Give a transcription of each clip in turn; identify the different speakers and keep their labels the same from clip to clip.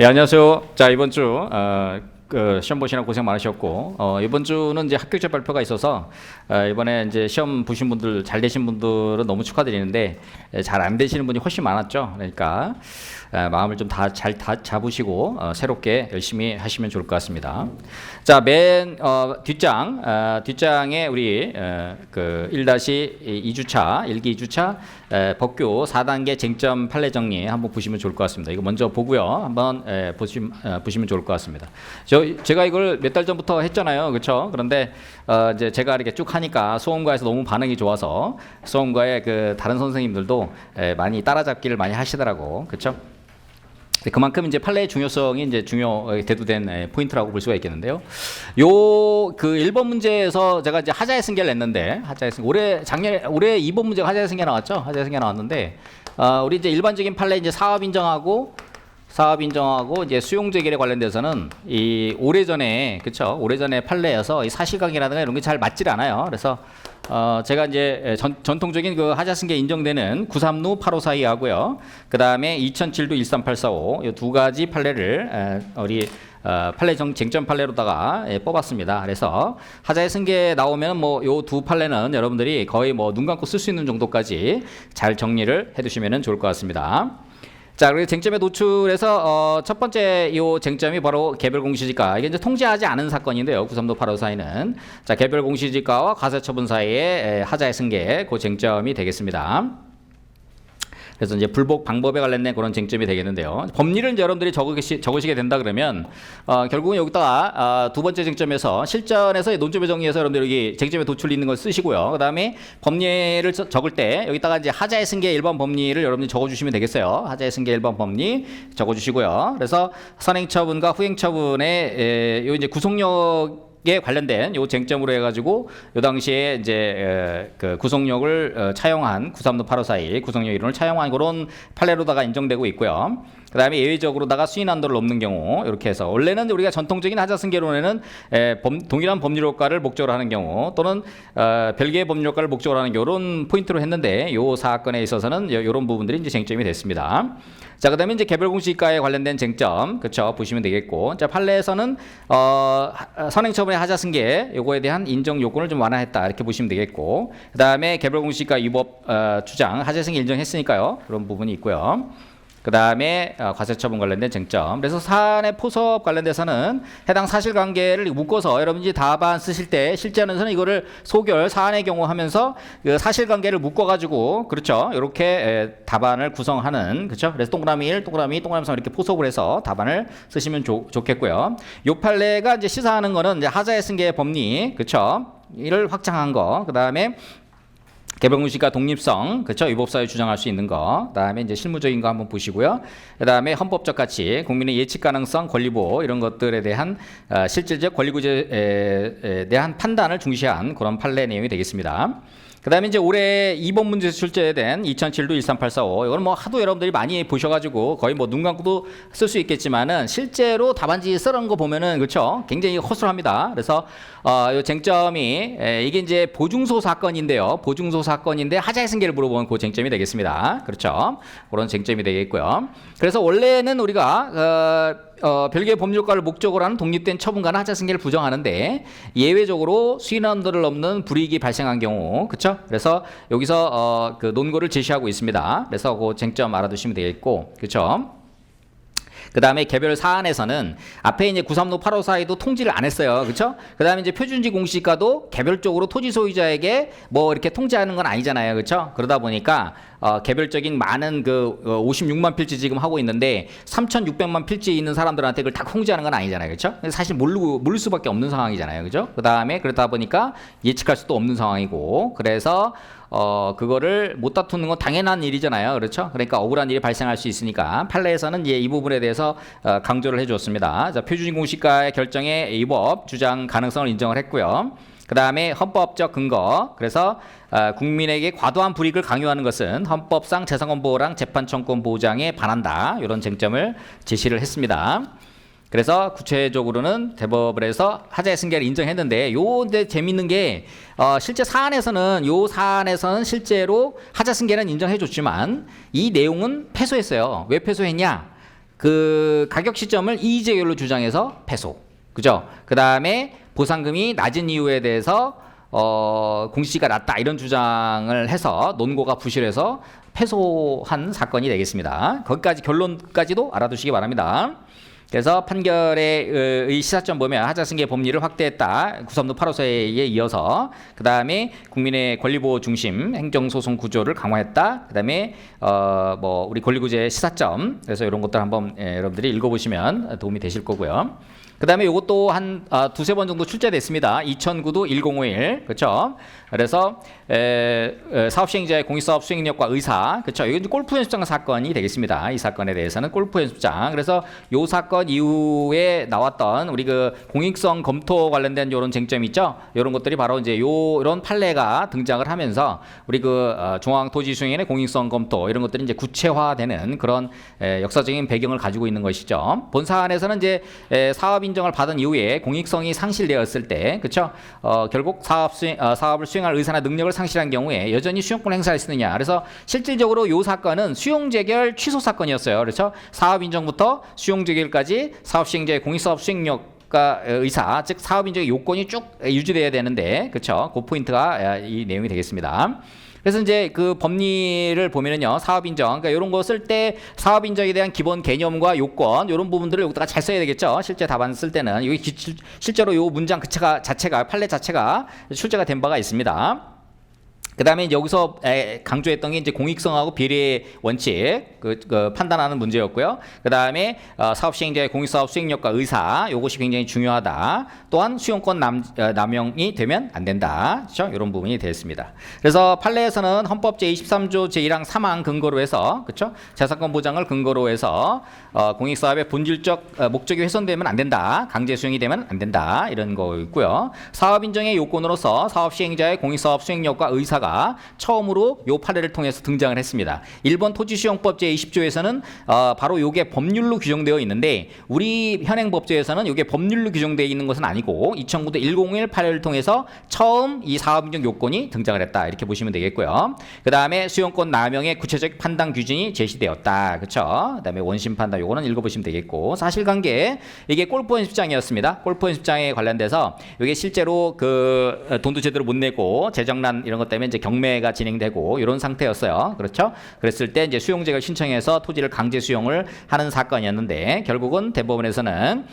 Speaker 1: 예, 안녕하세요. 자, 이번 주 시험 보시느라 고생 많으셨고, 이번 주는 이제 합격자 발표가 있어서 이번에 이제 시험 보신 분들, 잘 되신 분들은 너무 축하드리는데 잘 안 되시는 분이 훨씬 많았죠. 그러니까 마음을 좀 잘 잡으시고 새롭게 열심히 하시면 좋을 것 같습니다. 자, 맨 뒷장에 우리 그 1-2주차 1기 2주차 법규 4단계 쟁점 판례 정리 한번 보시면 좋을 것 같습니다. 이거 먼저 보고요. 한번 보시면 좋을 것 같습니다. 제가 이걸 몇 달 전부터 했잖아요. 그렇죠? 그런데 이제 제가 이렇게 쭉 하니까 수험가에서 너무 반응이 좋아서 수험가의 그 다른 선생님들도 많이 따라잡기를 많이 하시더라고. 그렇죠? 그만큼 이제 판례의 중요성이 이제 대두된 포인트라고 볼 수가 있겠는데요. 그 1번 문제에서 제가 이제 하자의 승계를 냈는데, 올해 2번 문제가 하자의 승계 나왔죠? 하자의 승계 나왔는데, 우리 이제 일반적인 판례 이제 사업 인정하고 이제 수용 재결에 관련돼서는 이 오래전에 판례여서 이 사실관계라든가 이런 게 잘 맞질 않아요. 그래서 제가 이제 전통적인 그 하자승계 인정되는 936, 8542 하고요. 그 다음에 2007도 13845 이 두 가지 판례를 우리 판례 쟁점 판례로다가 뽑았습니다. 그래서 하자의 승계 나오면 뭐 요 두 판례는 여러분들이 거의 뭐 눈 감고 쓸 수 있는 정도까지 잘 정리를 해두시면 좋을 것 같습니다. 자, 그리고 쟁점에 노출해서 첫 번째 이 쟁점이 바로 개별 공시지가. 이게 이제 통지하지 않은 사건인데요. 932, 8542는 자, 개별 공시지가와 과세처분 사이의 하자의 승계 그 쟁점이 되겠습니다. 그래서 이제 불복 방법에 관련된 그런 쟁점이 되겠는데요. 법리를 이제 여러분들이 적으시게 된다 그러면 결국은 여기다가 두 번째 쟁점에서 실전에서 논점에 정리해서 여러분들 여기 쟁점에 도출 있는 걸 쓰시고요. 그 다음에 법리를 적을 때 여기다가 이제 하자의 승계 일반 법리를 여러분들이 적어주시면 되겠어요. 하자의 승계 일반 법리 적어주시고요. 그래서 선행처분과 후행처분의 요 이제 구속력 에 관련된 요 쟁점으로 해가지고 요 당시에 이제 그 구속력을 차용한 932, 8542 구속력 이론을 차용한 그런 판례로다가 인정되고 있고요. 그 다음에 예외적으로다가 수인 한도를 넘는 경우 이렇게 해서 원래는 우리가 전통적인 하자승계론에는 동일한 법률 효과를 목적으로 하는 경우 또는 별개의 법률 효과를 목적으로 하는 이런 포인트로 했는데 요 사건에 있어서는 이런 부분들이 이제 쟁점이 됐습니다. 자, 그다음에 이제 개별공시지가에 관련된 쟁점, 그렇죠? 보시면 되겠고, 자, 판례에서는 선행처분의 하자승계 요거에 대한 인정 요건을 좀 완화했다 이렇게 보시면 되겠고, 그다음에 개별공시지가 위법 주장 하자승계 인정했으니까요 그런 부분이 있고요. 그 다음에 과세처분 관련된 쟁점. 그래서 사안의 포섭 관련돼서는 해당 사실관계를 묶어서 여러분들이 답안 쓰실 때 실제로는 이거를 소결 사안의 경우 하면서 그 사실관계를 묶어가지고 그렇죠. 이렇게 답안을 구성하는 그렇죠. 그래서 동그라미 1, 동그라미 3 이렇게 포섭을 해서 답안을 쓰시면 좋겠고요. 요 판례가 이제 시사하는 거는 이제 하자의 승계 법리 그렇죠. 이를 확장한 거. 그 다음에 개별공시지가 독립성, 그렇죠? 위법사유 주장할 수 있는 거. 그다음에 이제 실무적인 거 한번 보시고요. 그다음에 헌법적 가치, 국민의 예측 가능성, 권리보호 이런 것들에 대한 실질적 권리구제에 대한 판단을 중시한 그런 판례 내용이 되겠습니다. 그 다음에 이제 올해 2번 문제에서 출제된 2007도 13845 이거는 뭐 하도 여러분들이 많이 보셔가지고 거의 뭐 눈 감고도 쓸 수 있겠지만은 실제로 답안지 쓰는 거 보면은 그렇죠 굉장히 허술합니다. 그래서 요 쟁점이 이게 이제 보증소 사건인데요. 보증소 사건인데 하자의 승계를 물어보는 그 쟁점이 되겠습니다. 그렇죠? 그런 쟁점이 되겠고요. 그래서 원래는 우리가 별개의 법률과를 목적으로 하는 독립된 처분과는 하자승계를 부정하는데 예외적으로 수인한도를 넘는 불이익이 발생한 경우 그렇죠? 그래서 여기서 그 논거를 제시하고 있습니다. 그래서 그 쟁점 알아두시면 되겠고 그렇죠? 그 다음에 개별 사안에서는 앞에 이제 936, 8542도 통지를 안 했어요. 그렇죠? 그 다음에 이제 표준지 공시지가도 개별적으로 토지 소유자에게 뭐 이렇게 통지하는 건 아니잖아요. 그렇죠? 그러다 보니까 개별적인 많은 그 56만 필지 지금 하고 있는데 3,600만 필지 있는 사람들한테 그걸 다 통지하는 건 아니잖아요. 그렇죠? 사실 모를 수밖에 없는 상황이잖아요. 그렇죠? 그 다음에 그러다 보니까 예측할 수도 없는 상황이고 그래서 그거를 못 다투는 건 당연한 일이잖아요. 그렇죠? 그러니까 억울한 일이 발생할 수 있으니까 판례에서는 이제 이 부분에 대해서 강조를 해줬습니다. 자, 표준인 공시가의 결정에 위법 주장 가능성을 인정을 했고요. 그 다음에 헌법적 근거. 그래서 국민에게 과도한 불이익을 강요하는 것은 헌법상 재산권보호랑 재판청권 보장에 반한다. 이런 쟁점을 제시를 했습니다. 그래서 구체적으로는 대법을 해서 하자의 승계를 인정했는데 요데 재밌는 게 실제 사안에서는 실제로 하자 승계는 인정해 줬지만 이 내용은 패소했어요. 왜 패소했냐? 그 가격 시점을 이의제결로 주장해서 패소. 그죠? 그 다음에 보상금이 낮은 이유에 대해서 공시지가 낮다 이런 주장을 해서 논고가 부실해서 패소한 사건이 되겠습니다. 거기까지 결론까지도 알아두시기 바랍니다. 그래서 판결의 시사점 보면 하자승계 법리를 확대했다. 구성도 8호서에 이어서 그 다음에 국민의 권리보호 중심 행정소송 구조를 강화했다. 그 다음에 뭐 우리 권리구제 시사점 그래서 이런 것들 한번 여러분들이 읽어보시면 도움이 되실 거고요. 그 다음에 이것도 한 두세 번 정도 출제됐습니다. 2009도 1051 그렇죠. 그래서 사업시행자의 공익사업 수행력과 의사 그렇죠. 이건 골프 연습장 사건이 되겠습니다. 이 사건에 대해서는 골프 연습장. 그래서 이 사건 이후에 나왔던 우리 그 공익성 검토 관련된 이런 쟁점이 있죠. 이런 것들이 바로 이제 이런 판례가 등장을 하면서 우리 그 중앙토지수행인의 공익성 검토 이런 것들이 이제 구체화되는 그런 역사적인 배경을 가지고 있는 것이죠. 본 사안에서는 이제 사업 인정을 받은 이후에 공익성이 상실되었을 때, 그렇죠? 결국 사업을 수행할 의사나 능력을 상실한 경우에 여전히 수용권을 행사할 수 있느냐. 그래서 실질적으로 이 사건은 수용재결 취소 사건이었어요. 그렇죠? 사업 인정부터 수용재결까지 사업 시행자의 공익사업 수행력 의사, 즉 사업 인정의 요건이 쭉 유지돼야 되는데, 그렇죠? 그 포인트가 이 내용이 되겠습니다. 그래서 이제 그 법리를 보면은요, 사업 인정, 그러니까 이런 거 쓸 때 사업 인정에 대한 기본 개념과 요건 이런 부분들을 여기다가 잘 써야 되겠죠. 실제 답안 쓸 때는 여기 실제로 요 문장 자체가 판례 자체가 출제가 된 바가 있습니다. 그 다음에 여기서 강조했던 게 이제 공익성하고 비례 원칙 그 판단하는 문제였고요. 그 다음에 사업 시행자의 공익사업 수행력과 의사 이것이 굉장히 중요하다. 또한 수용권 남용이 되면 안 된다. 그렇죠? 이런 부분이 되었습니다. 그래서 판례에서는 헌법 제23조 제1항 3항 근거로 해서 그렇죠? 재산권 보장을 근거로 해서 공익사업의 본질적 목적이 훼손되면 안 된다. 강제 수용이 되면 안 된다. 이런 거 있고요. 사업 인정의 요건으로서 사업 시행자의 공익사업 수행력과 의사가 처음으로 요 판례를 통해서 등장을 했습니다. 일본 토지수용법 제20조에서는 바로 요게 법률로 규정되어 있는데 우리 현행법조에서는 요게 법률로 규정되어 있는 것은 아니고 2009도 1051 판례를 통해서 처음 이 사업인정 요건이 등장을 했다. 이렇게 보시면 되겠고요. 그 다음에 수용권 남용의 구체적 판단 기준이 제시되었다. 그렇죠? 그 다음에 원심 판단 요거는 읽어보시면 되겠고 사실관계 이게 골프 연습장이었습니다. 골프 연습장에 관련돼서 이게 실제로 그 돈도 제대로 못 내고 재정난 이런 것 때문에 이제 경매가 진행되고 이런 상태였어요. 그렇죠? 그랬을 때 이제 수용재결 신청해서 토지를 강제 수용을 하는 사건이었는데 결국은 대법원에서는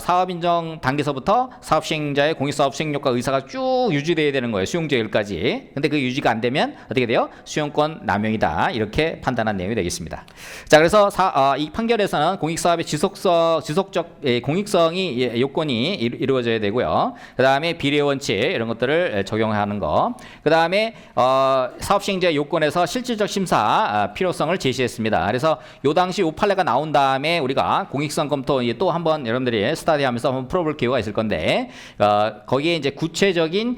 Speaker 1: 사업 인정 단계서부터 사업 시행자의 공익사업 수행력과 의사가 쭉 유지돼야 되는 거예요. 수용재결까지. 근데 그 유지가 안 되면 어떻게 돼요? 수용권 남용이다. 이렇게 판단한 내용이 되겠습니다. 자, 그래서 이 판결에서는 공익사업의 지속적 공익성이 요건이 이루어져야 되고요. 그 다음에 비례 원칙 이런 것들을 적용하는 거. 그 다음에 사업 시행자 요건에서 실질적 심사 필요성을 제시했습니다. 그래서 요 당시 요 판례가 나온 다음에 우리가 공익성 검토 또 한번 여러분들이 스터디하면서 한번 풀어볼 기회가 있을 건데 거기에 이제 구체적인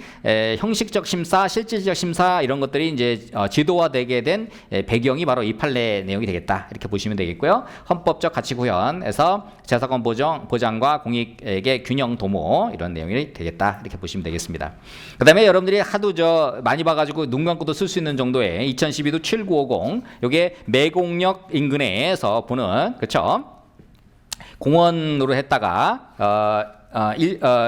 Speaker 1: 형식적 심사, 실질적 심사 이런 것들이 이제 지도화되게 된 배경이 바로 이 판례 내용이 되겠다 이렇게 보시면 되겠고요. 헌법적 가치 구현에서 재산권 보장과 공익의 균형 도모 이런 내용이 되겠다 이렇게 보시면 되겠습니다. 그다음에 여러분들이 하도 많이 봐가지고 눈 감고도 쓸 수 있는 정도의 2012도 7950 요게 매곡역 인근에서 보는 그렇죠? 공원으로 했다가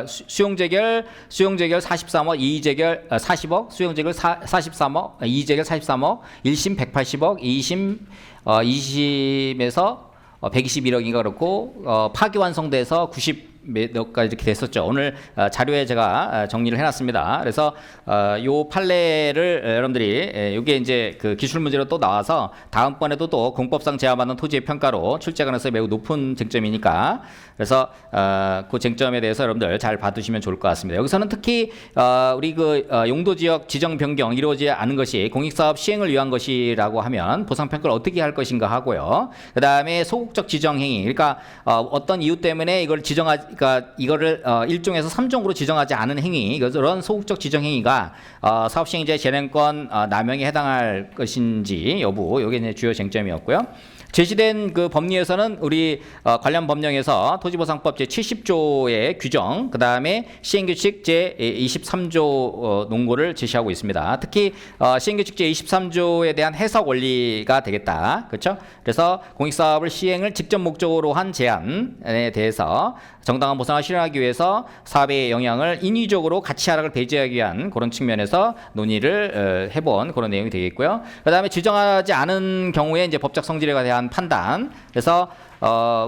Speaker 1: 수용재결 43억, 이의재결 40억, 수용재결 43억, 이의재결 43억, 1심 180억, 2심 20에서 121억인가 그렇고 파기완성돼서 90 몇 가지 이렇게 됐었죠. 오늘 자료에 제가 정리를 해놨습니다. 그래서 요 판례를 여러분들이 이게 이제 그 기출 문제로 또 나와서 다음번에도 또 공법상 제한받는 토지의 평가로 출제 가능성이 매우 높은 쟁점이니까 그래서 그 쟁점에 대해서 여러분들 잘 봐두시면 좋을 것 같습니다. 여기서는 특히 우리 그 용도지역 지정 변경 이루어지지 않은 것이 공익사업 시행을 위한 것이라고 하면 보상평가를 어떻게 할 것인가 하고요. 그 다음에 소극적 지정행위, 그러니까 어떤 이유 때문에 이걸 그러니까 이거를 1종에서 3종으로 지정하지 않은 행위, 이런 소극적 지정 행위가 사업 시행자의 재량권 남용에 해당할 것인지 여부, 이게 이제 주요 쟁점이었고요. 제시된 그 법리에서는 우리 관련 법령에서 토지보상법 제70조의 규정, 그 다음에 시행규칙 제23조 논고를 제시하고 있습니다. 특히 시행규칙 제23조에 대한 해석 원리가 되겠다. 그렇죠? 그래서 공익사업을 시행을 직접 목적으로 한 제한에 대해서 정당한 보상을 실현하기 위해서 사업의 영향을 인위적으로 가치 하락을 배제하기 위한 그런 측면에서 논의를 해본 그런 내용이 되겠고요. 그 다음에 지정하지 않은 경우에 이제 법적 성질에 대한 판단. 그래서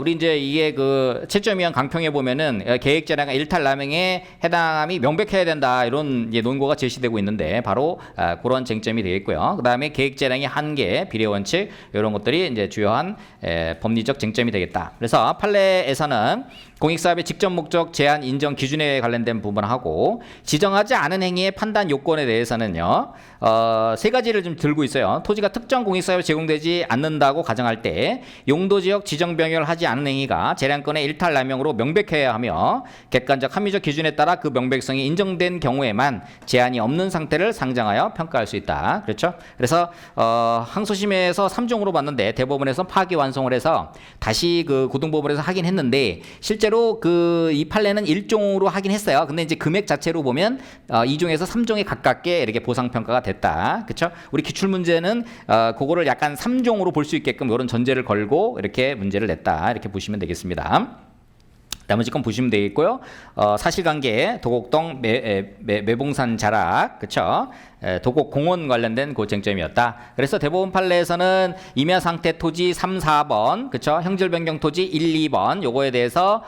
Speaker 1: 우리 이제 이게 그 채점위원 강평에 보면은 계획재량과 일탈남용에 해당함이 명백해야 된다 이런 이제 논고가 제시되고 있는데 바로 그런 쟁점이 되겠고요. 그 다음에 계획재량의 한계, 비례원칙 이런 것들이 이제 주요한 법리적 쟁점이 되겠다. 그래서 판례에서는 공익사업의 직접 목적 제한 인정 기준에 관련된 부분하고 지정하지 않은 행위의 판단 요건에 대해서는요. 세 가지를 좀 들고 있어요. 토지가 특정 공익사업에 제공되지 않는다고 가정할 때 용도지역 지정 변경을 하지 않은 행위가 재량권의 일탈남용으로 명백해야 하며 객관적 합리적 기준에 따라 그 명백성이 인정된 경우에만 제한이 없는 상태를 상정하여 평가할 수 있다. 그렇죠? 그래서 항소심에서 3종으로 봤는데 대법원에서 파기환송을 해서 다시 그 고등법원에서 하긴 했는데 실제로 그 이 판례는 1종으로 하긴 했어요. 근데 이제 금액 자체로 보면 2종에서 3종에 가깝게 이렇게 보상평가가 됐다. 그렇죠? 우리 기출문제는 그거를 약간 3종으로 볼 수 있게끔 이런 전제를 걸고 이렇게 문제를 냈다. 이렇게 보시면 되겠습니다. 나머지 건 보시면 되겠고요. 사실관계, 도곡동 매봉산 자락, 그렇죠? 도곡 공원 관련된 그 쟁점이었다. 그래서 대법원 판례에서는 임야상태 토지 3, 4번, 그렇죠? 형질변경 토지 1, 2번 요거에 대해서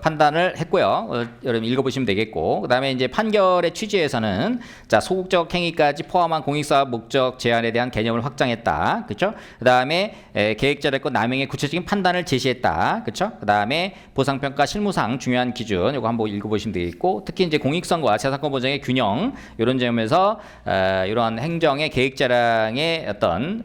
Speaker 1: 판단을 했고요. 여러분 읽어보시면 되겠고, 그 다음에 이제 판결의 취지에서는 자 소극적 행위까지 포함한 공익사업 목적 제한에 대한 개념을 확장했다, 그렇죠? 그 다음에 계획자력과 남용의 구체적인 판단을 제시했다, 그렇죠? 그 다음에 보상평가 실무상 중요한 기준 요거 한번 읽어보시면 되겠고, 특히 이제 공익성과 재산권 보장의 균형 이런 점에서 이러한 행정의 계획자량의 어떤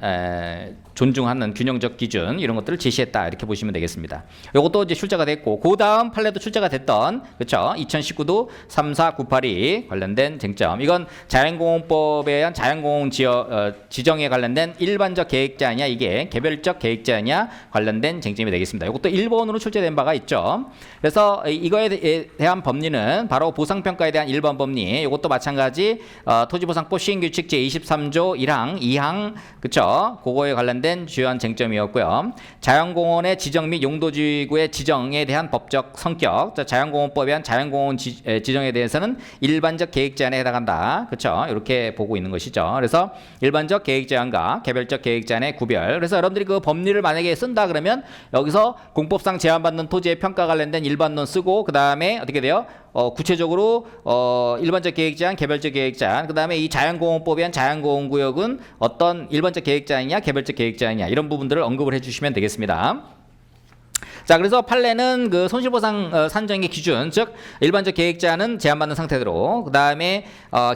Speaker 1: 존중하는 균형적 기준 이런 것들을 제시했다 이렇게 보시면 되겠습니다. 이것도 이제 출제가 됐고 그 다음 판례도 출제가 됐던 그렇죠 2019도 34982 관련된 쟁점 이건 자연공원법에 의한 자연공원 지정에 관련된 일반적 계획자냐 이게 개별적 계획자냐 관련된 쟁점이 되겠습니다. 이것도 1번으로 출제된 바가 있죠. 그래서 이거에 대한 법리는 바로 보상평가에 대한 1번 법리 이것도 마찬가지 토지보상법 시행규칙 제23조 1항 2항 그렇죠 그거에 관련된 주요한 쟁점이었고요. 자연공원의 지정 및 용도지구의 지정에 대한 법적 성격, 자연공원법에 의한 자연공원 지정에 대해서는 일반적 계획 제한에 해당한다. 그렇죠? 이렇게 보고 있는 것이죠. 그래서 일반적 계획 제한과 개별적 계획 제한의 구별. 그래서 여러분들이 그 법리를 만약에 쓴다 그러면 여기서 공법상 제한받는 토지의 평가 관련된 일반론 쓰고 그 다음에 어떻게 돼요? 구체적으로 일반적 계획 제한, 개별적 계획 제한, 그 다음에 이 자연공원법에 의한 자연공원구역은 어떤 일반적 계획 제한이냐, 개별적 계획 제한이냐 이런 부분들을 언급을 해주시면 되겠습니다. 자, 그래서 판례는 그 손실보상 산정의 기준, 즉 일반적 계획 제한은 제한받는 상태대로, 그 다음에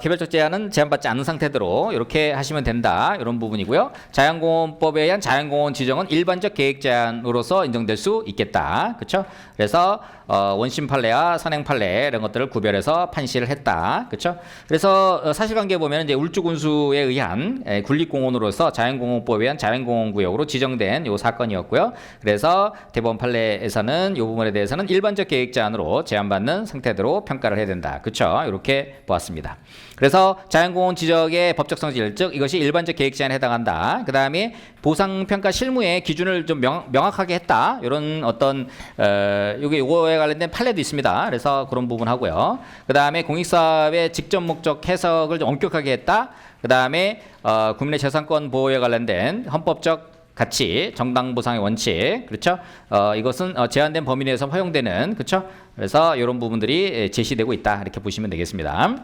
Speaker 1: 개별적 제한은 제한받지 않는 상태대로 이렇게 하시면 된다. 이런 부분이고요. 자연공원법에 의한 자연공원 지정은 일반적 계획 제한으로서 인정될 수 있겠다. 그렇죠? 그래서 원심 판례와 선행 판례 이런 것들을 구별해서 판시를 했다. 그렇죠? 그래서 사실관계 보면 이제 울주군수에 의한 군립공원으로서 자연공원법에 의한 자연공원구역으로 지정된 요 사건이었고요. 그래서 대법원 판례에서는 이 부분에 대해서는 일반적 계획 제한으로 제한받는 상태대로 평가를 해야 된다. 그렇죠? 이렇게 보았습니다. 그래서 자연공원 지적의 법적 성질, 즉 이것이 일반적 계획 제한에 해당한다. 그 다음에 보상평가 실무의 기준을 좀 명확하게 했다. 이런 어떤 요거에 관련된 판례도 있습니다. 그래서 그런 부분 하고요. 그 다음에 공익사업의 직접 목적 해석을 좀 엄격하게 했다. 그 다음에 국민의 재산권 보호에 관련된 헌법적 가치, 정당 보상의 원칙, 그렇죠? 이것은 제한된 범위 내에서 허용되는, 그렇죠? 그래서 이런 부분들이 제시되고 있다. 이렇게 보시면 되겠습니다.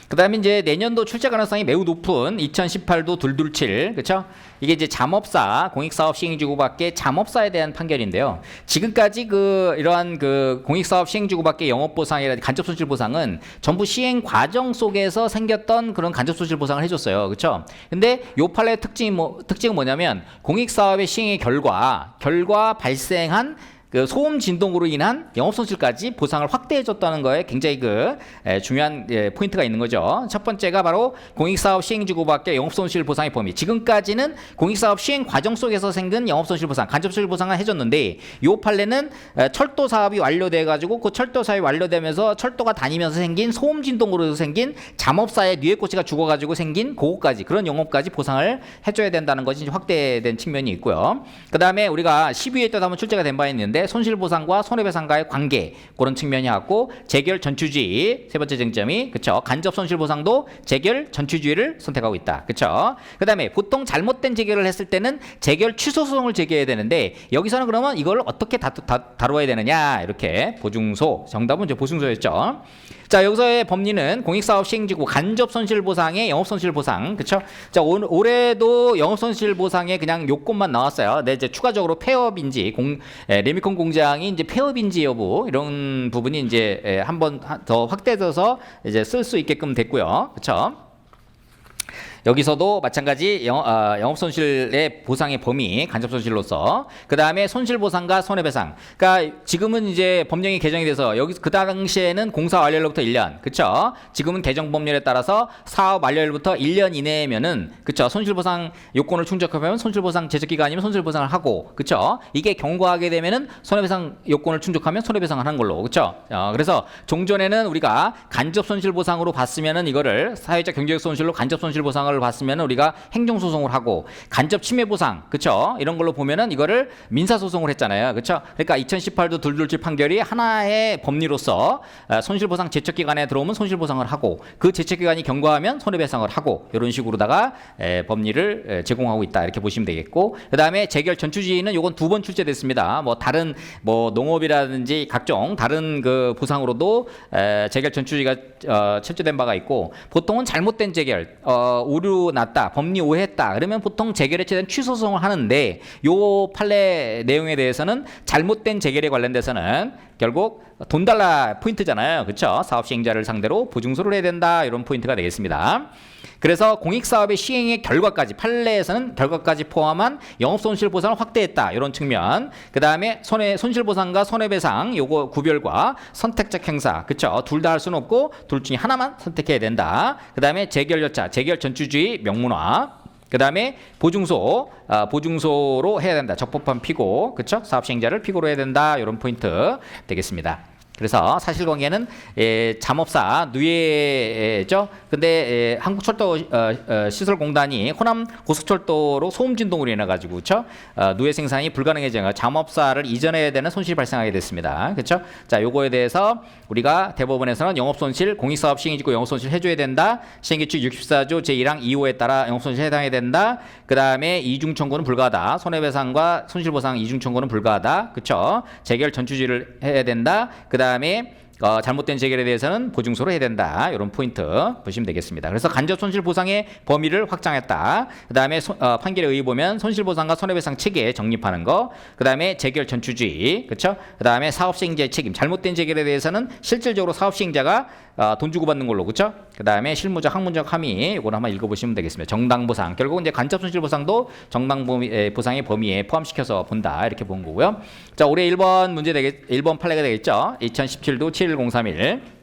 Speaker 1: 그 다음에 이제 내년도 출제 가능성이 매우 높은 2018도 227, 그렇죠? 이게 이제 잠업사, 공익사업 시행지구 밖에 잠업사에 대한 판결인데요. 지금까지 이러한 공익사업 시행지구 밖에 영업보상이라든지 간접손실보상은 전부 시행 과정 속에서 생겼던 그런 간접손실보상을 해줬어요. 그렇죠? 근데 요 판례의 특징은 뭐냐면 공익사업의 시행의 결과 발생한 그 소음 진동으로 인한 영업 손실까지 보상을 확대해 줬다는 거에 굉장히 중요한 포인트가 있는 거죠. 첫 번째가 바로 공익사업 시행지구밖에 영업 손실 보상의 범위. 지금까지는 공익사업 시행 과정 속에서 생긴 영업 손실 보상, 간접 손실 보상을 해줬는데 요 판례는 철도 사업이 완료돼 가지고 그 철도 사업이 완료되면서 철도가 다니면서 생긴 소음 진동으로 생긴 잠업사의 뉘에꼬치가 죽어가지고 생긴 그거까지 그런 영업까지 보상을 해줘야 된다는 것이 확대된 측면이 있고요. 그 다음에 우리가 12회 때도 한번 출제가 된 바 있는데 손실보상과 손해배상과의 관계 그런 측면이 있고 재결 전추주의 세 번째 쟁점이 그쵸 간접 손실보상도 재결 전추주의를 선택하고 있다 그쵸. 그 다음에 보통 잘못된 재결을 했을 때는 재결 취소 소송을 제기해야 되는데 여기서는 그러면 이걸 어떻게 다루어야 되느냐 이렇게 보증소 정답은 이제 보증소였죠. 자 여기서의 법리는 공익사업 시행지구 간접 손실보상의 영업손실보상 그쵸. 자 올해도 영업손실보상에 그냥 요건만 나왔어요. 근데 이제 추가적으로 폐업인지 레미콘 공장이 이제 폐업인지 여부 이런 부분이 이제 한 번 더 확대돼서 이제 쓸 수 있게끔 됐고요. 그쵸. 여기서도 마찬가지 영업손실의 보상의 범위 간접손실로서 그 다음에 손실보상과 손해배상. 그러니까 지금은 이제 법령이 개정이 돼서 여기 그 당시에는 공사 완료일로부터 1년, 그쵸? 지금은 개정 법률에 따라서 사업 완료일부터 1년 이내면은 그쵸? 손실보상 요건을 충족하면 손실보상 제적기간이면 손실보상을 하고, 그쵸? 이게 경과하게 되면은 손해배상 요건을 충족하면 손해배상을 하는 걸로, 그쵸? 그래서 종전에는 우리가 간접손실보상으로 봤으면은 이거를 사회적 경제적 손실로 간접손실보상을 봤으면 우리가 행정소송을 하고 간접 침해보상 그쵸 이런 걸로 보면은 이거를 민사소송을 했잖아요 그쵸. 그러니까 2018도 둘둘치 판결이 하나의 법리로서 손실보상 제척기간에 들어오면 손실보상을 하고 그 제척기간이 경과하면 손해배상을 하고 이런 식으로다가 법리를 제공하고 있다 이렇게 보시면 되겠고 그 다음에 재결 전추주의는 요건 2번 출제됐습니다. 뭐 다른 뭐 농업이라든지 각종 다른 그 보상으로도 재결 전추주의가 철저된 바가 있고 보통은 잘못된 재결 오류 났다, 법리 오해했다. 그러면 보통 재결에 대한 취소소송을 하는데 요 판례 내용에 대해서는 잘못된 재결에 관련돼서는 결국 돈 달라 포인트잖아요. 그렇죠? 사업 시행자를 상대로 보증소를 해야 된다. 이런 포인트가 되겠습니다. 그래서 공익사업의 시행의 결과까지 판례에서는 결과까지 포함한 영업손실보상을 확대했다. 이런 측면. 그 다음에 손실보상과 손해배상 요거 구별과 선택적 행사. 그쵸? 둘 다 할 수는 없고 둘 중에 하나만 선택해야 된다. 그 다음에 재결여차, 재결 전추주의 명문화. 그 다음에 보증소로 해야 된다. 적법한 피고, 그쵸? 사업시행자를 피고로 해야 된다. 이런 포인트 되겠습니다. 그래서 사실관계는 잠업사 누예죠. 근데 한국철도 시설공단이 호남 고속철도로 소음 진동으로 인해 가지고 그렇죠? 누예 생산이 불가능해져서 잠업사를 이전해야 되는 손실이 발생하게 됐습니다. 그렇죠? 자, 요거에 대해서 우리가 대법원에서는 영업손실, 공익사업 시행지구 영업손실 해줘야 된다. 시행규칙 64조 제1항 2호에 따라 영업손실 해당해야 된다. 그 다음에 이중 청구는 불가하다. 손해배상과 손실보상 이중 청구는 불가하다. 그렇죠? 재결 전추주의를 해야 된다. 그 다음에 잘못된 재결에 대해서는 보증소로 해야 된다. 이런 포인트 보시면 되겠습니다. 그래서 간접 손실 보상의 범위를 확장했다. 그 다음에 판결에 의해 보면 손실보상과 손해배상 체계 정립하는 거. 그 다음에 재결 전추주의. 그렇죠? 그 다음에 사업시행자의 책임. 잘못된 재결에 대해서는 실질적으로 사업시행자가 돈 주고 받는 걸로. 그렇죠? 그 다음에 실무적, 학문적 함의. 이거는 한번 읽어보시면 되겠습니다. 정당보상. 결국은 이제 간접 손실 보상도 정당보상의 범위에 포함시켜서 본다. 이렇게 본 거고요. 자, 올해 1번 판례가 되겠죠? 2017도 71031.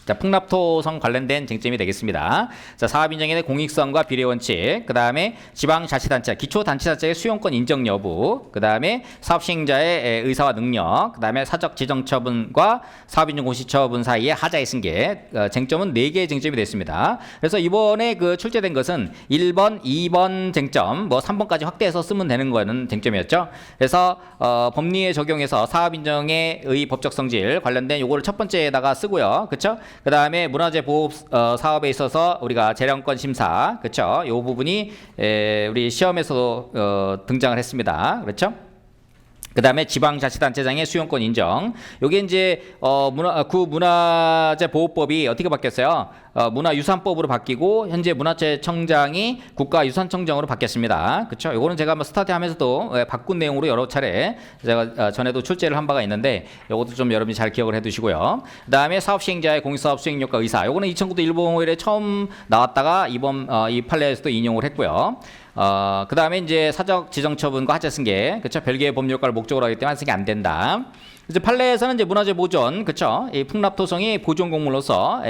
Speaker 1: 자, 풍납토성 관련된 쟁점이 되겠습니다. 자, 사업인정의 공익성과 비례원칙, 그 다음에 지방자치단체, 기초단체자체의 수용권 인정 여부, 그 다음에 사업시행자의 의사와 능력, 그 다음에 사적 지정처분과 사업인정 공시처분 사이의 하자의 승계, 쟁점은 4개의 쟁점이 됐습니다. 그래서 이번에 그 출제된 것은 1번, 2번 쟁점, 뭐 3번까지 확대해서 쓰면 되는 거는 쟁점이었죠. 그래서 법리에 적용해서 사업인정의 법적 성질 관련된 요거를 첫 번째에다가 쓰고요. 그렇죠? 그 다음에 문화재 보호 사업에 있어서 우리가 재량권 심사, 그렇죠? 이 부분이 우리 시험에서 등장을 했습니다. 그렇죠? 그 다음에 지방자치단체장의 수용권 인정. 요게 이제 문화재 보호법이 어떻게 바뀌었어요? 문화유산법으로 바뀌고 현재 문화재청장이 국가유산청장으로 바뀌었습니다. 그렇죠? 요거는 제가 스타트하면서도 바꾼 내용으로 여러 차례 제가 전에도 출제를 한 바가 있는데 요것도 좀 여러분이 잘 기억을 해두시고요. 그 다음에 사업시행자의 공익사업 수행력과 의사. 요거는 2009도 일본호일에 처음 나왔다가 이번 이 판례에서도 인용을 했고요. 그다음에 이제 사적 지정 처분과 하자 승계, 그렇죠? 별개의 법률 효과를 목적으로 하기 때문에 하자 승계 안 된다. 이제 판례에서는 이제 문화재 보존, 그렇죠? 이 풍납토성이 보존 공물로서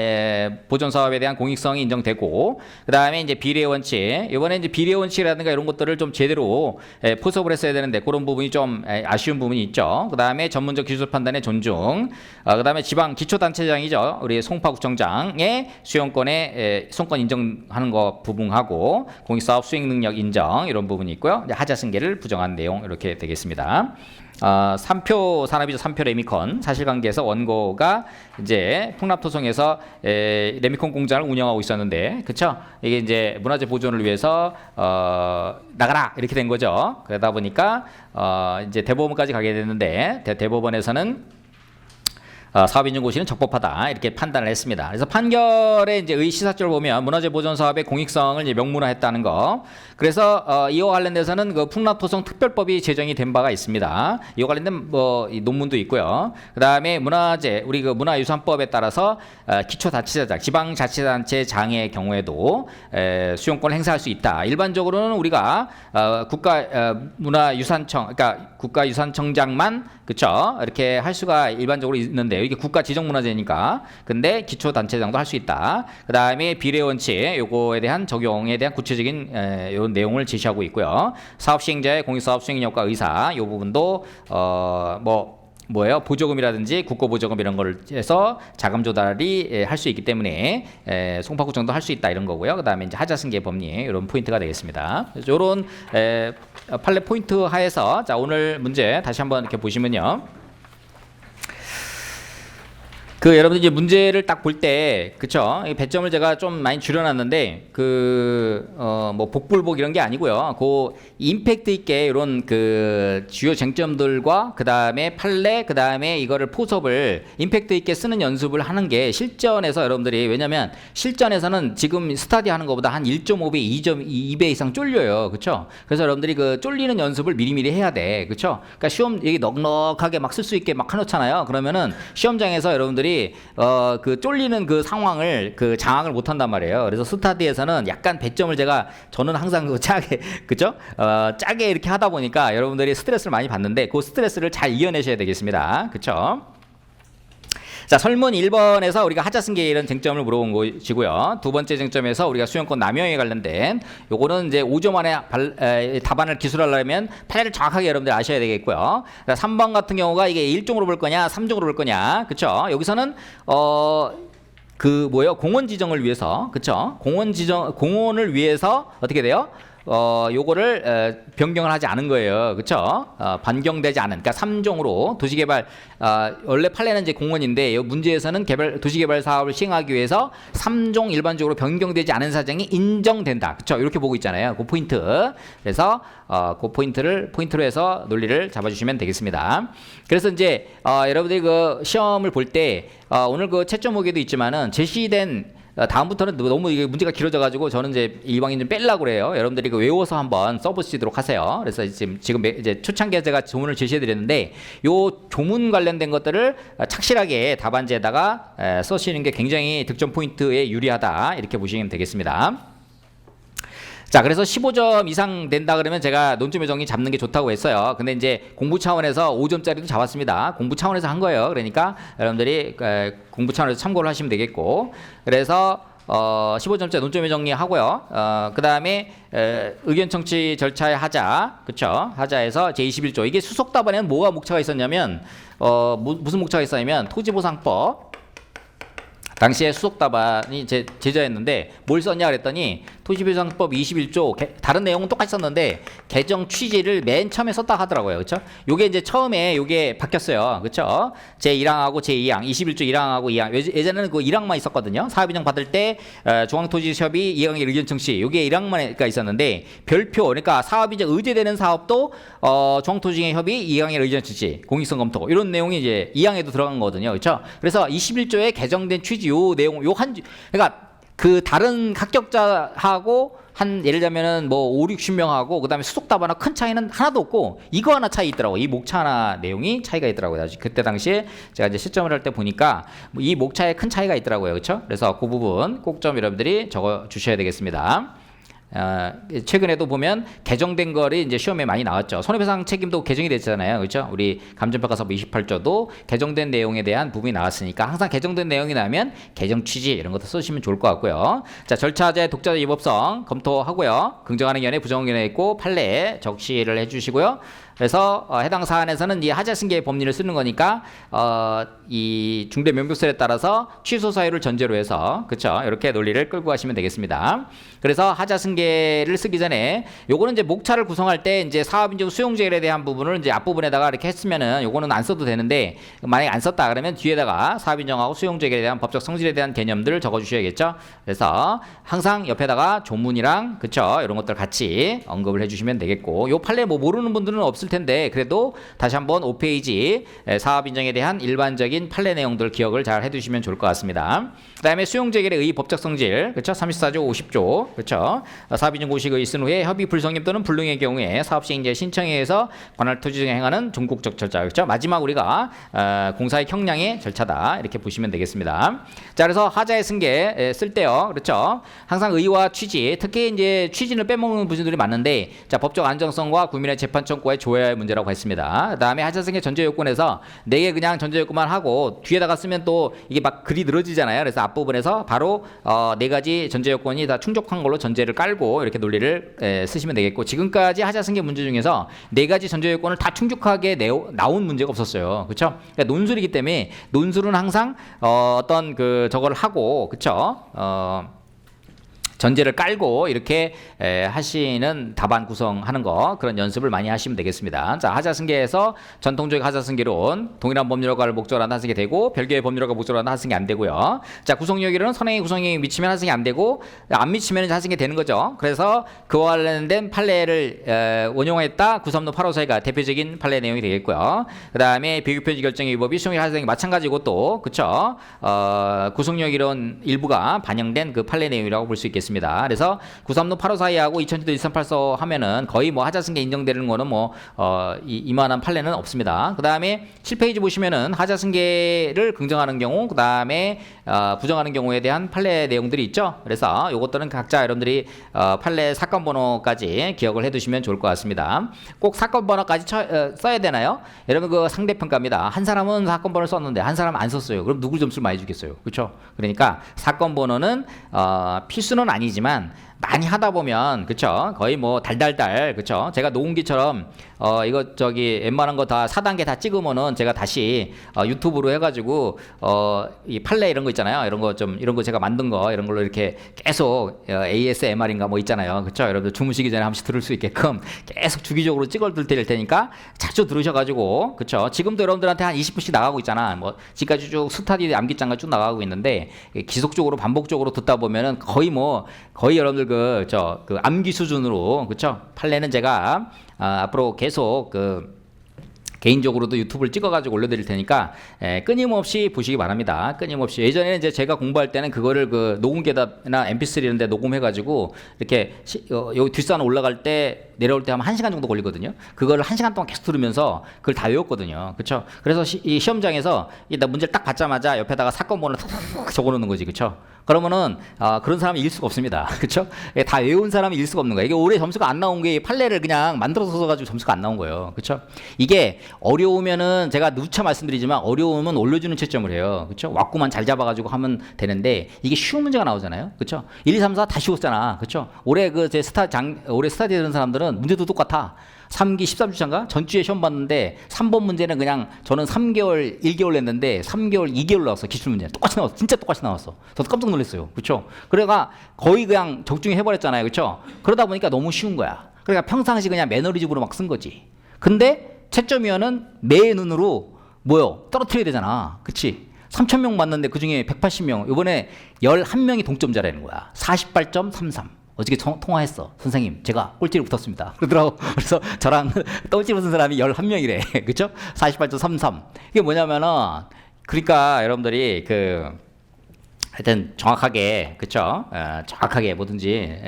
Speaker 1: 보존 사업에 대한 공익성이 인정되고, 그다음에 이제 비례 원칙, 이번에 이제 비례 원칙이라든가 이런 것들을 좀 제대로 포섭을 했어야 되는데 그런 부분이 좀 아쉬운 부분이 있죠. 그다음에 전문적 기술 판단의 존중, 그다음에 지방 기초단체장이죠, 우리 송파구청장의 수용권에 소권 인정하는 거 부분하고 공익사업 수행 능력 인정 이런 부분이 있고요. 이제 하자 승계를 부정한 내용 이렇게 되겠습니다. 3표 산업이죠. 3표 레미콘 사실관계에서 원고가 이제 풍납토성에서 레미콘 공장을 운영하고 있었는데, 그쵸? 이게 이제 문화재 보존을 위해서 나가라 이렇게 된 거죠. 그러다 보니까 이제 대법원까지 가게 됐는데 대법원에서는 사업인증고시는 적법하다 이렇게 판단을 했습니다. 그래서 판결의 이제 시사점을 보면 문화재 보존 사업의 공익성을 이제 명문화했다는 거. 그래서 이와 관련돼서는 그 풍납토성 특별법이 제정이 된 바가 있습니다. 이와 관련된 이 논문도 있고요. 그다음에 문화재 우리 그 문화유산법에 따라서 기초자치단체, 지방자치단체장의 경우에도 수용권을 행사할 수 있다. 일반적으로는 우리가 문화유산청, 그러니까 국가유산청장만 그렇죠? 이렇게 할 수가 일반적으로 있는데 이게 국가 지정문화재니까. 근데 기초단체장도 할 수 있다. 그다음에 비례원칙 요거에 대한 적용에 대한 구체적인 이런 내용을 제시하고 있고요. 사업시행자의 공익사업 수행 효과 의사 요 부분도 뭐예요? 보조금이라든지 국고보조금 이런 걸 해서 자금 조달이 할 수 있기 때문에 송파구청도 할 수 있다 이런 거고요. 그다음에 이제 하자승계 법리 이런 포인트가 되겠습니다. 이런 판례 포인트 하에서 자 오늘 문제 다시 한번 이렇게 보시면요. 그 여러분들 이제 문제를 딱 볼 때 그쵸? 배점을 제가 좀 많이 줄여놨는데 뭐 복불복 이런 게 아니고요. 그 임팩트 있게 이런 그 주요 쟁점들과 그 다음에 판례 그 다음에 이거를 포섭을 임팩트 있게 쓰는 연습을 하는 게 실전에서 여러분들이 왜냐면 실전에서는 지금 스터디 하는 것보다 한 1.5배, 2배 이상 쫄려요. 그쵸? 그래서 여러분들이 그 쫄리는 연습을 미리미리 해야 돼. 그쵸? 그러니까 시험 여기 넉넉하게 막 쓸 수 있게 막 해놓잖아요. 그러면은 시험장에서 여러분들이 그 쫄리는 그 상황을 그 장악을 못 한단 말이에요. 그래서 스타디에서는 약간 배점을 저는 항상 그 짜게 그죠? 짜게 이렇게 하다 보니까 여러분들이 스트레스를 많이 받는데 그 스트레스를 잘 이겨내셔야 되겠습니다. 그렇죠? 자, 설문 1번에서 우리가 하자승계 이런 쟁점을 물어본 것이고요. 두 번째 쟁점에서 우리가 수용권 남용에 관련된 요거는 이제 5점 안에 답안을 기술하려면 판례를 정확하게 여러분들 아셔야 되겠고요. 3번 같은 경우가 이게 1종으로 볼 거냐, 3종으로 볼 거냐, 그렇죠? 여기서는 공원 지정을 위해서, 그렇죠? 공원을 위해서 어떻게 돼요? 요거를 변경을 하지 않은 거예요. 그렇죠? 변경되지 않은. 그러니까 3종으로 도시개발 원래 판례는 이제 공원인데 이 문제에서는 도시개발 사업을 시행하기 위해서 3종 일반적으로 변경되지 않은 사정이 인정된다. 그렇죠? 이렇게 보고 있잖아요. 그 포인트. 그래서 그 포인트로 해서 논리를 잡아주시면 되겠습니다. 그래서 이제 여러분들이 그 시험을 볼 때 오늘 그 채점 보기에도 있지만은 제시된 다음부터는 너무 이게 문제가 길어져가지고 저는 이제 일방인 좀 빼려고 그래요. 여러분들이 그 외워서 한번 써보시도록 하세요. 그래서 지금 이제 초창기에 제가 조문을 제시해드렸는데 요 조문 관련된 것들을 착실하게 답안지에다가 써시는 게 굉장히 득점 포인트에 유리하다 이렇게 보시면 되겠습니다. 자, 그래서 15점 이상 된다 그러면 제가 논점의 정의 잡는 게 좋다고 했어요. 근데 이제 공부 차원에서 5점짜리도 잡았습니다. 공부 차원에서 한 거예요. 그러니까 여러분들이 공부 차원에서 참고를 하시면 되겠고, 그래서 15점짜리 논점의 정리하고요. 그 다음에 의견 청취 절차의 하자, 그쵸? 하자에서 제21조 이게 수속 답안에는 뭐가 목차가 있었냐면 무슨 목차가 있었냐면 토지보상법. 당시에 수속 답안이 제자였는데 뭘 썼냐 그랬더니 토지보상법 21조 다른 내용은 똑같이 썼는데 개정 취지를 맨 처음에 썼다 하더라고요. 그렇죠? 요게 이제 처음에 요게 바뀌었어요. 그렇죠? 제1항하고 제2항, 21조 1항하고 2항. 예전에는 그 1항만 있었거든요. 사업인정 받을 때 중앙토지협의 2항의 의견 청취 요게 1항만 있었는데 별표 그러니까 사업인정 의제되는 사업도 중앙토지협의 2항의 의견 청취, 공익성 검토 이런 내용이 이제 2항에도 들어간 거거든요. 그렇죠? 그래서 21조에 개정된 취지 요 내용 그러니까 그 다른 합격자하고 한 예를 들면은 뭐 5, 60명하고 그다음에 수속 답안하고 큰 차이는 하나도 없고 이거 하나 차이 있더라고. 이 목차 하나 내용이 차이가 있더라고요. 그때 당시에 제가 이제 시점을 할 때 보니까 이 목차에 큰 차이가 있더라고요. 그렇죠? 그래서 그 부분 꼭 좀 여러분들이 적어 주셔야 되겠습니다. 최근에도 보면 개정된 거를 이제 시험에 많이 나왔죠. 손해배상 책임도 개정이 됐잖아요. 그렇죠? 우리 감정평가사법 28조도 개정된 내용에 대한 부분이 나왔으니까 항상 개정된 내용이 나면 개정 취지 이런 것도 쓰시면 좋을 것 같고요. 자, 절차제 독자적 위법성 검토하고요. 긍정하는 견해, 부정하는 견해 있고 판례 적시를 해주시고요. 그래서 해당 사안에서는 이 하자승계의 법리를 쓰는 거니까 이 중대 명백설에 따라서 취소 사유를 전제로 해서 그렇죠? 이렇게 논리를 끌고 가시면 되겠습니다. 그래서 하자승계를 쓰기 전에 요거는 이제 목차를 구성할 때 이제 사업인정 수용제일에 대한 부분을 이제 앞부분에다가 이렇게 했으면은 요거는 안 써도 되는데 만약에 안 썼다 그러면 뒤에다가 사업인정하고 수용제일에 대한 법적 성질에 대한 개념들을 적어 주셔야겠죠. 그래서 항상 옆에다가 조문이랑 그렇죠? 이런 것들 같이 언급을 해 주시면 되겠고 요 판례 뭐 모르는 분들은 없을 텐데 그래도 다시 한번 5페이지 사업인정에 대한 일반적인 판례 내용들 기억을 잘 해두시면 좋을 것 같습니다. 그 다음에 수용제결의 의 법적 성질 그렇죠? 34조 50조 그렇죠? 사업인정 고시의 있은 후에 협의 불성립 또는 불능의 경우에 사업시행자 신청에 의해서 관할 토지 등에 행하는 종국적 절차 그렇죠? 마지막 우리가 공사의 형량의 절차다 이렇게 보시면 되겠습니다. 자 그래서 하자의 승계 쓸 때요 그렇죠? 항상 의와 취지 특히 이제 취지를 빼먹는 분들이 많은데 자 법적 안정성과 국민의 재판 청구의 조회의 문제라고 했습니다. 그 다음에 하자승계 전제 요건에서 4개 그냥 전제 요건만 하고 뒤에다가 쓰면 또 이게 막 글이 늘어지잖아요. 그래서 앞부분에서 바로 4가지 전제 요건이 다 충족한 걸로 전제를 깔고 이렇게 논리를 쓰시면 되겠고 지금까지 하자승계 문제 중에서 4가지 전제 요건을 다 충족하게 나온 문제가 없었어요. 그렇죠? 그러니까 논술이기 때문에 논술은 항상 어떤 그 저거를 하고 그렇죠? 전제를 깔고 이렇게 하시는 답안 구성하는 거 그런 연습을 많이 하시면 되겠습니다. 자 하자승계에서 전통적 하자승계론 동일한 법률효과를 목적으로 하는 하자승계 되고 별개의 법률효과 목적으로 하는 하자승계 안 되고요. 자 구성력이론은 선행의 구성력이 미치면 하자승계 안 되고 안 미치면 하자승계 되는 거죠. 그래서 그와 관련된 판례를 원용했다. 936 854가 대표적인 판례 내용이 되겠고요. 그 다음에 비교표지 결정의 위법이 수용의 하자승계 마찬가지고 또 그쵸 구성력이론 일부가 반영된 그 판례 내용이라고 볼 수 있겠습니다. 그래서 936 854하고 2007도 1384 하면은 거의 뭐 하자승계 인정되는 거는 뭐 이만한 판례는 없습니다. 그 다음에 7페이지 보시면은 하자승계를 긍정하는 경우, 그 다음에 부정하는 경우에 대한 판례 내용들이 있죠. 그래서 이것들은 각자 여러분들이 판례 사건 번호까지 기억을 해두시면 좋을 것 같습니다. 꼭 사건 번호까지 써야 되나요? 여러분 그 상대평가입니다. 한 사람은 사건 번호를 썼는데 한 사람은 안 썼어요. 그럼 누굴 점수를 많이 주겠어요? 그렇죠? 그러니까 사건 번호는 필수는 아니지만 많이 하다 보면 그쵸 거의 뭐 달달달 그쵸 제가 녹음기처럼 이거 저기 웬만한 거 다 4단계 다 찍으면은 제가 다시 유튜브로 해가지고 이 판례 이런 거 있잖아요 이런 거 제가 만든 거 이런 걸로 이렇게 계속 ASMR인가 뭐 있잖아요 그쵸 여러분들 주무시기 전에 한 번씩 들을 수 있게끔 계속 주기적으로 찍어둘 테니까 자주 들으셔가지고 그쵸 지금도 여러분들한테 한 20분씩 나가고 있잖아 뭐 지금까지 쭉 스타디 암기장가 쭉 나가고 있는데 지속적으로 반복적으로 듣다 보면은 거의 여러분들 그 암기 수준으로 그쵸 판례는 제가 앞으로 계속 개인적으로도 유튜브를 찍어가지고 올려드릴 테니까 끊임없이 보시기 바랍니다. 끊임없이 예전에는 이제 제가 공부할 때는 그거를 그 녹음기나 MP3 이런 데 녹음해가지고 이렇게 여기 뒷산 올라갈 때 내려올 때 하면 1시간 정도 걸리거든요. 그거를 1시간 동안 계속 들으면서 그걸 다 외웠거든요. 그렇죠? 그래서 이 시험장에서 나 문제를 딱 받자마자 옆에다가 사건 번호를 탁 적어놓는 거지, 그렇죠? 그러면은 그런 사람이 이길 수가 없습니다. 그렇죠? 다 외운 사람이 이길 수가 없는 거예요. 이게 올해 점수가 안 나온 게 판례를 그냥 만들어서 써가지고 점수가 안 나온 거예요. 그렇죠? 이게 어려우면은 제가 누차 말씀드리지만 어려우면 올려주는 채점을 해요. 그렇죠? 왁구만 잘 잡아가지고 하면 되는데 이게 쉬운 문제가 나오잖아요. 그렇죠? 1, 2, 3, 4 다 쉬웠잖아. 그렇죠? 올해 올해 스타디 되는 사람들은 문제도 똑같아. 3기 13주차인가? 전주에 시험 봤는데 3번 문제는 그냥 저는 3개월, 1개월 냈는데 3개월, 2개월 나왔어. 기출문제. 똑같이 나왔어. 진짜 똑같이 나왔어. 저도 깜짝 놀랐어요. 그렇죠? 그래가 거의 그냥 적중해 버렸잖아요. 그렇죠? 그러다 보니까 너무 쉬운 거야. 그러니까 평상시 그냥 매너리즘으로 막 쓴 거지. 근데 채점위원은 내 눈으로 떨어뜨려야 되잖아. 그치? 3,000명 맞는데 그중에 180명. 이번에 11명이 동점자라는 거야. 48.33. 어저께 통화했어. 선생님, 제가 꼴찌를 붙었습니다. 그러더라고. 그래서 저랑 꼴찌 붙은 사람이 11명이래. 그쵸? 48.33. 이게 뭐냐면은, 그러니까 여러분들이 하여튼 정확하게, 그쵸? 정확하게 뭐든지,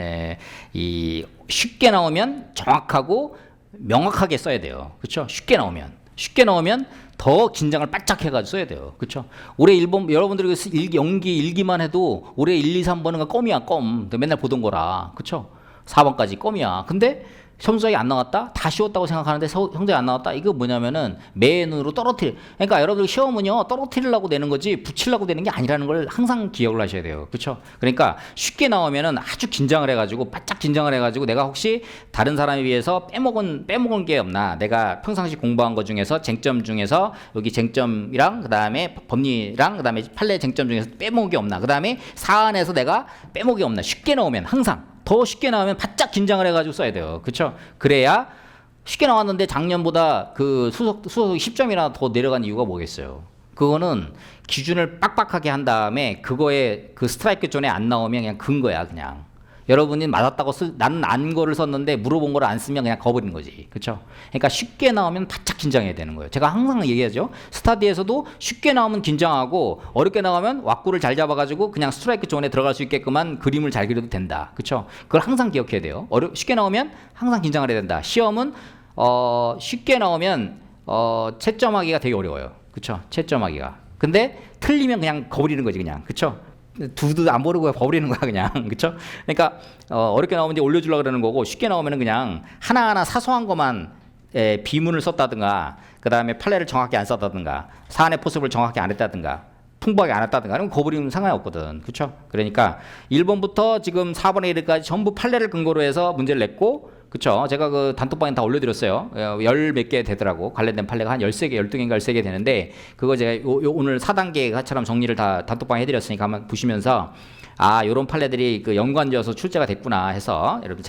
Speaker 1: 쉽게 나오면 정확하고 명확하게 써야 돼요. 그쵸? 쉽게 나오면 더 긴장을 바짝 해가지고 써야 돼요. 그렇죠? 올해 여러분들이 연기 일기만 해도 올해 1, 2, 3번은 껌이야, 껌. 맨날 보던 거라. 그렇죠? 4번까지 껌이야. 근데 성적이 안 나왔다? 다 쉬웠다고 생각하는데 성적이 안 나왔다? 이거 뭐냐면은 매의 눈으로 그러니까 여러분들 시험은요, 떨어뜨리려고 내는 거지 붙이려고 내는 게 아니라는 걸 항상 기억을 하셔야 돼요. 그렇죠? 그러니까 쉽게 나오면은 아주 긴장을 해가지고 바짝 긴장을 해가지고 내가 혹시 다른 사람에 비해서 빼먹은 게 없나? 내가 평상시 공부한 것 중에서 쟁점 중에서 여기 쟁점이랑 그 다음에 법리랑 그 다음에 판례 쟁점 중에서 빼먹은 게 없나? 그 다음에 사안에서 내가 빼먹은 게 없나? 쉽게 나오면 항상 더 쉽게 나오면 바짝 긴장을 해가지고 써야 돼요. 그렇죠? 그래야 쉽게 나왔는데 작년보다 그 수석이 10점이나 더 내려간 이유가 뭐겠어요? 그거는 기준을 빡빡하게 한 다음에 그거에 그 스트라이크 존에 안 나오면 그냥 근 거야, 그냥. 여러분이 맞았다고 나는 안 거를 썼는데 물어본 거를 안 쓰면 그냥 거버린 거지. 그렇죠? 그러니까 쉽게 나오면 바짝 긴장해야 되는 거예요. 제가 항상 얘기하죠. 스타디에서도 쉽게 나오면 긴장하고 어렵게 나오면 왁구를 잘 잡아가지고 그냥 스트라이크 존에 들어갈 수 있게끔만 그림을 잘 그려도 된다. 그렇죠? 그걸 항상 기억해야 돼요. 쉽게 나오면 항상 긴장을 해야 된다. 시험은 쉽게 나오면 채점하기가 되게 어려워요. 그렇죠? 채점하기가. 근데 틀리면 그냥 거버리는 거지, 그냥. 그렇죠? 두도 안 모르고 버리는 거야, 그냥. 그쵸? 그러니까 어렵게 나오면 이제 올려주려고 그러는 거고, 쉽게 나오면은 그냥 하나하나 사소한 것만 비문을 썼다든가, 그 다음에 판례를 정확히 안 썼다든가, 사안의 포습을 정확히 안 했다든가, 풍부하게 안 했다든가, 그럼 거버리면 상관이 없거든. 그쵸? 그러니까 1번부터 지금 4번에 이르기까지 전부 판례를 근거로 해서 문제를 냈고, 그쵸? 제가 그 단톡방에 다 올려드렸어요. 열 몇 개 되더라고. 관련된 판례가 한 13개, 12개인가 13개 되는데, 그거 제가 오늘 4단계처럼 정리를 다 단톡방에 해드렸으니까 한번 보시면서, 아, 요런 판례들이 그 연관지어서 출제가 됐구나 해서 여러분